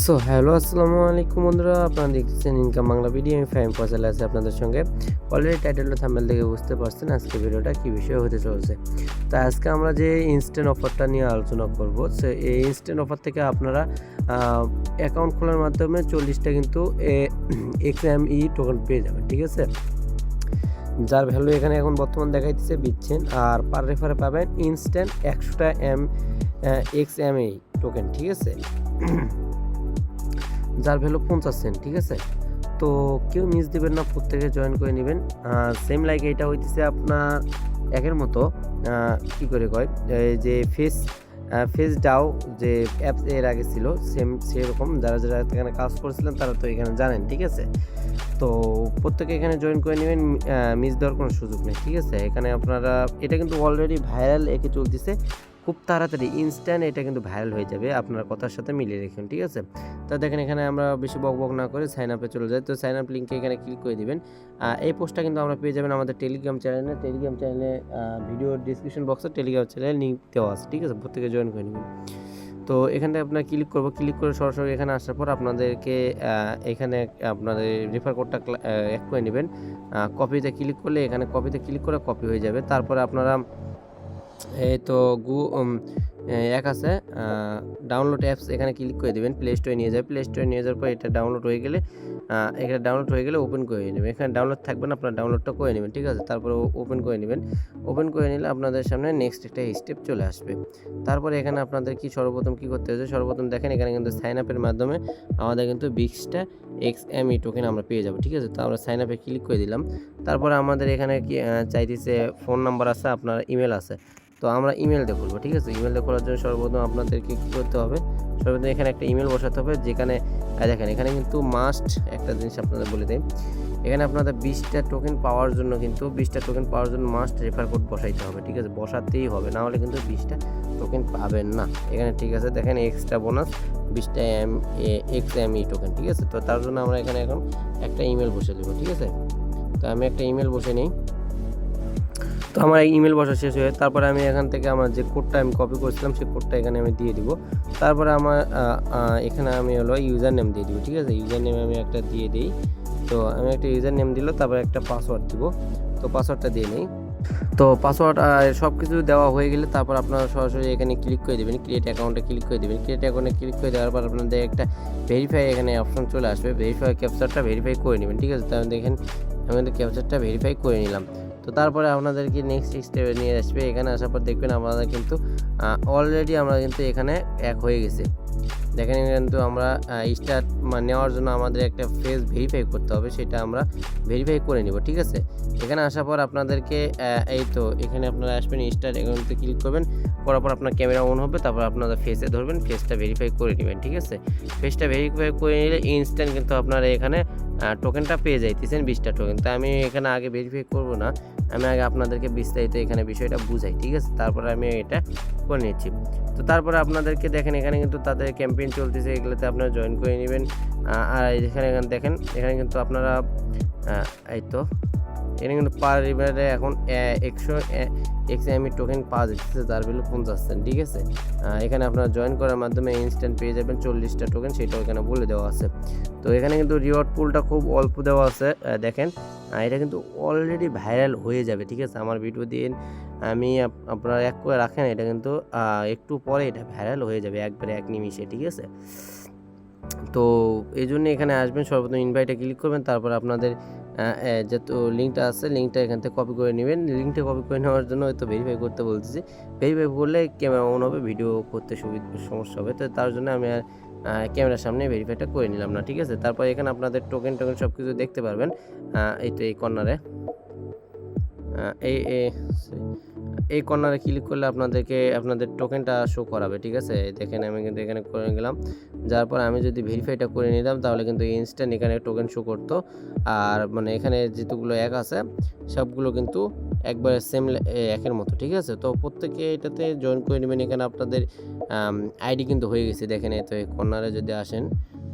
So hello আসসালামু আলাইকুম বন্ধুরা, আপনারা দেখছেন ইনকাম বাংলা ভিডিও। আমি ফাহিম ফয়সাল আছি আপনাদের সঙ্গে। অলরেডি টাইটেল ও থাম্বনেল থেকে বুঝতে পারছেন আজকে ভিডিওটা কী বিষয়ে হতে চলছে। তো আজকে আমরা যে ইনস্ট্যান্ট অফারটা নিয়ে আলোচনা করব, সো এই ইনস্ট্যান্ট অফার থেকে আপনারা অ্যাকাউন্ট খোলার মাধ্যমে 40টা কিন্তু XME টোকেন পেয়ে যাবেন, ঠিক আছে, যার ভ্যালু এখানে এখন বর্তমান দেখাইতেছে দিচ্ছেন। আর পার রেফারে পাবেন ইনস্ট্যান্ট 100টা XME টোকেন, ঠিক আছে, যার ভ্যালু 50 সেন্ট, ঠিক আছে। তো কেউ মিস দিবেন না, প্রত্যেকে জয়েন করে নেবেন। সেম লাইক এটা হইতেছে আপনার একের মতো কি করে কয় যে ফেস ডাও যে অ্যাপস এর আগে ছিল, সেরকম যারা যারা এখানে কাজ করেছিলেন তারা তো এখানে জানেন, ঠিক আছে। তো প্রত্যেকে এখানে জয়েন করে নেবেন, মিস দেওয়ার কোনো সুযোগ নেই, ঠিক আছে। এখানে আপনারা এটা কিন্তু অলরেডি ভাইরাল একে চলতেছে, খুব তাড়াতাড়ি ইনস্ট্যান্ট এটা কিন্তু ভাইরাল হয়ে যাবে, আপনার কথার সাথে মিলিয়ে রেখুন, ঠিক আছে। তো দেখেন এখানে আমরা বেশি বক না করে সাইন আপে চলে যাই। তো সাইন আপ লিঙ্কে এখানে ক্লিক করে দিবেন। এই পোস্টটা কিন্তু আমরা পেয়ে যাবেন আমাদের টেলিগ্রাম চ্যানেলে ভিডিও ডিসক্রিপশন বক্সে টেলিগ্রাম চ্যানেলে লিঙ্ক দেওয়া আছে, ঠিক আছে, প্রত্যেকে জয়েন করে নেবেন। তো এখানে আপনার ক্লিক করে সরাসরি এখানে আসার পর আপনাদেরকে এখানে আপনাদের রেফার কোডটা অ্যাড করে নেবেন। কপিতে ক্লিক করলে এখানে কপিতে ক্লিক করে কপি হয়ে যাবে। তারপরে আপনারা এই তো এক আছে ডাউনলোড অ্যাপস, এখানে ক্লিক করে দেবেন, প্লে স্টোরে নিয়ে যাবে। প্লে স্টোরে নিয়ে যাওয়ার পর এটা ডাউনলোড হয়ে গেলে ওপেন করে নেবেন। এখানে ডাউনলোড থাকবে না, আপনারা ডাউনলোডটা করে নেবেন, ঠিক আছে। তারপরে ওপেন করে নেবেন। ওপেন করে নিলে আপনাদের সামনে নেক্সট একটা স্টেপ চলে আসবে। তারপরে এখানে আপনাদের সর্বপ্রথম কী করতে হচ্ছে, সর্বপ্রথম দেখেন এখানে কিন্তু সাইন আপের মাধ্যমে আমাদের কিন্তু 20টা XME টোকেন আমরা পেয়ে যাবো, ঠিক আছে। তো আমরা সাইন আপে ক্লিক করে দিলাম। তারপরে আমাদের এখানে কি চাইতেছে ফোন নাম্বার আছে, আপনার ইমেল আছে। তো আমরা ইমেল দিয়ে খুলবো, ঠিক আছে। ইমেল দিয়ে খোলার জন্য সর্বপ্রথম আপনাদেরকে কী করতে হবে, সর্বপ্রথম এখানে একটা ইমেল বসাতে হবে, যেখানে দেখেন এখানে কিন্তু মাস্ট একটা জিনিস আপনাদের বলে দিই, এখানে আপনাদের 20টা টোকেন পাওয়ার জন্য মাস্ট রেফার কোড বসাইতে হবে, ঠিক আছে, বসাতেই হবে, না হলে কিন্তু 20টা টোকেন পাবেন না এখানে, ঠিক আছে। দেখেন এক্সট্রা বোনাস 20টা XME টোকেন, ঠিক আছে। তো তার জন্য আমরা এখানে এখন একটা ইমেল বসে দেবো, ঠিক আছে। তো আমি একটা ইমেল বসে নিই। তো আমার ইমেল বসা শেষ হয়ে তারপরে আমি এখান থেকে আমার যে কোডটা আমি কপি করেছিলাম সেই কোডটা এখানে আমি দিয়ে দিব। তারপরে আমার এখানে আমি হলো ইউজার নেম দিয়ে দিব, ঠিক আছে। ইউজার নেম আমি একটা দিয়ে দিই। তো আমি একটা ইউজার নেম দিল, তারপরে একটা পাসওয়ার্ড দিব। তো পাসওয়ার্ডটা দিয়ে নিই। তো পাসওয়ার্ড সব কিছু দেওয়া হয়ে গেলে তারপর আপনারা সরাসরি এখানে ক্লিক করে দেবেন, ক্রিয়েট অ্যাকাউন্টে ক্লিক করে দেবেন। ক্রিয়েট অ্যাকাউন্টে ক্লিক করে দেওয়ার পর আপনাদের একটা ভেরিফাই এখানে অপশন চলে আসবে, ভেরিফাই ক্যাপচারটা ভেরিফাই করে নেবেন, ঠিক আছে। তাহলে দেখেন আমি ক্যাপচারটা ভেরিফাই করে নিলাম। তো তারপরে আপনাদেরকে নেক্সট স্টেপে নিয়ে আসবে। এখানে আসার পর দেখবেন আমাদের কিন্তু অলরেডি আমরা কিন্তু এখানে এক হয়ে গেছে। দেখেন কিন্তু আমরা স্টার্ট নেওয়ার জন্য আমাদের একটা ফেস ভেরিফাই করতে হবে, সেটা আমরা ভেরিফাই করে নিব, ঠিক আছে। এখানে আসার পর আপনাদেরকে এই তো এখানে আপনারা আসবেন, স্টার্ট অ্যাকাউন্টে ক্লিক করবেন, করার পর আপনার ক্যামেরা অন হবে, তারপর আপনারা ফেসে ধরবেন, ফেসটা ভেরিফাই করে নেবেন, ঠিক আছে। ফেসটা ভেরিফাই করে নিলে ইনস্ট্যান্ট কিন্তু আপনারা এখানে টোকেনটা পেয়ে যাইতেছেন 20টা টোকেন। তো আমি এখানে আগে ভেরিফাই করব না, আমি আগে আপনাদেরকে বিস্তারিত এখানে বিষয়টা বুঝাই, ঠিক আছে। তারপরে আমি এটা করে নিচ্ছি। তো তারপরে আপনাদেরকে দেখেন এখানে কিন্তু তাদের ক্যাম্পেইন চলতেছে, এগুলোতে আপনারা জয়েন করে নেবেন। আর এখানে দেখেন এখানে কিন্তু আপনারা এই তো এখানে কিন্তু পার রিভারে এখন 100 XME টোকেন পাওয়া যাচ্ছে, যার ভ্যালু 50 সেন্ট, ঠিক আছে। এখানে আপনারা জয়েন করার মাধ্যমে ইনস্ট্যান্ট পেয়ে যাবেন 40টা টোকেন, সেটাও এখানে বলে দেওয়া আছে। তো এখানে কিন্তু রিওয়ার্ড পুলটা খুব অল্প দেওয়া আছে, দেখেন এটা কিন্তু অলরেডি ভাইরাল হয়ে যাবে, ঠিক আছে। আমার ভিডিও দিন আমি আপনারা এক করে রাখেন, এটা কিন্তু একটু পরে এটা ভাইরাল হয়ে যাবে একবারে এক নিমিষে, ঠিক আছে। তো এই জন্য এখানে আসবেন, সর্বপ্রথম ইনভাইটে ক্লিক করবেন, তারপর আপনাদের যত লিঙ্কটা আছে লিঙ্কটা এখান থেকে কপি করে নেবেন। লিঙ্কটা কপি করে নেওয়ার জন্য হয়তো ভেরিফাই করতে বলতেছি, ভেরিফাই করলে ক্যামেরা অন হবে, ভিডিও করতে সমস্যা হবে। তো তার জন্য আমি আর ক্যামেরার সামনে ভেরিফাইটা করে নিলাম না, ঠিক আছে। তারপর এখানে আপনাদের টোকেন সব কিছু দেখতে পারবেন। এই তো এই কর্নারে এই কর্নারে ক্লিক করলে আপনাদেরকে আপনাদের টোকেনটা শো করাবে, ঠিক আছে। দেখেন আমি কিন্তু এখানে করে গেলাম, যার পর আমি যদি ভেরিফাইটা করে নিলাম তাহলে কিন্তু ইনস্ট্যান্ট এখানে টোকেন শো করতো। আর মানে এখানে যেগুলো এক আছে সবগুলো কিন্তু একবারে সেম একের মতো, ঠিক আছে। তো প্রত্যেকে এটাতে জয়েন করে নেবেন। এখানে আপনাদের আইডি কিন্তু হয়ে গেছে, দেখেন এই তো এই কর্নারে যদি আসেন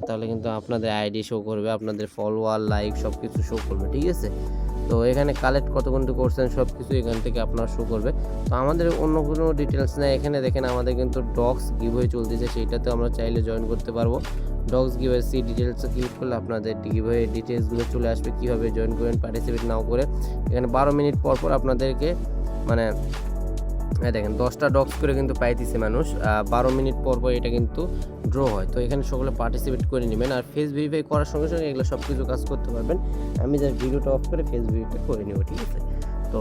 তাহলে কিন্তু আপনাদের আইডি শো করবে, আপনাদের ফলোয়ার লাইক সব কিছু শো করবে, ঠিক আছে। তো এখানে কালেক্ট কত ঘন্টা করছেন সব কিছু এখান থেকে আপনার শো করবে। তো আমাদের অন্য কোনো ডিটেলস নেই, এখানে দেখেন আমাদের কিন্তু ডক্স গিভওয়ে চলতেছে, সেইটাতে আমরা চাইলে জয়েন করতে পারবো। ডগস গিভওয়ে সি ডিটেলসে ক্লিক করলে আপনাদের গিভওয়ে ডিটেলসগুলো চলে আসবে, কীভাবে জয়েন করবেন পার্টিসিপেট নাও করে। এখানে 12 মিনিট পর পর আপনাদেরকে মানে দেখেন 10টা ডগস করে কিন্তু পাইতেছে মানুষ, 12 মিনিট পর পর এটা কিন্তু ড্র হয়। তো এখানে সকলে পার্টিসিপেট করে নেবেন, আর ফেস ভেরিফাই করার সঙ্গে সঙ্গে এগুলো সব কিছু কাজ করতে পারবেন। আমি জাস্ট ভিডিওটা অফ করে ফেস ভেরিফাই করে নেব, ঠিক আছে। তো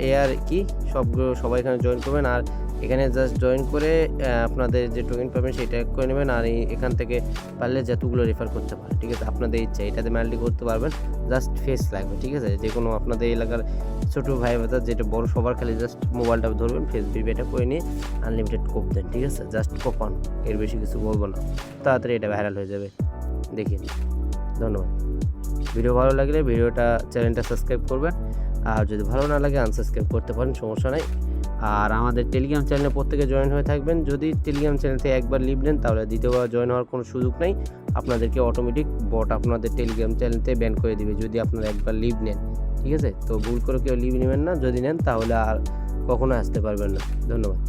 এই আর কি, সবাই এখানে জয়েন করবেন, আর এখানে জাস্ট জয়েন করে আপনাদের যে টোকেন পাবেন সেটা করে নেবেন, আর এখান থেকে পারলে যতগুলো রেফার করতে পারেন, ঠিক আছে। আপনাদের ইচ্ছা, এটাতে ম্যালটি করতে পারবেন, জাস্ট ফেস লাগবে, ঠিক আছে। যে কোনো আপনাদের এলাকার ছোটো ভাই বাচ্চা যেটা বড় সবার খালি জাস্ট মোবাইলটা ধরবেন, ফেস ভিডিওটা করে নিয়ে আনলিমিটেড কোপ দেন, ঠিক আছে। জাস্ট কোপান, এর বেশি কিছু বলবো না, তাড়াতাড়ি এটা ভাইরাল হয়ে যাবে। দেখি, ধন্যবাদ। ভিডিও ভালো লাগলে ভিডিওটা চ্যানেলটা সাবস্ক্রাইব করবেন, আর যদি ভালো না লাগে আনসাবস্ক্রাইব করতে পারেন, সমস্যা নাই। আর আমাদের টেলিগ্রাম চ্যানেলে প্রত্যেকে জয়েন হয়ে থাকবেন। যদি টেলিগ্রাম চ্যানেল থেকে একবার লিভ নেন তাহলে দ্বিতীয়বার জয়েন হওয়ার কোনো সুযোগ নেই, আপনাদেরকে অটোমেটিক বট আপনাদের টেলিগ্রাম চ্যানেলতে ব্যান করে দিবে যদি আপনারা একবার লিভ নেন, ঠিক আছে। তো ভুল করে কেউ লিভ নেবেন না, যদি নেন তাহলে আর কখনো আসতে পারবেন না। ধন্যবাদ।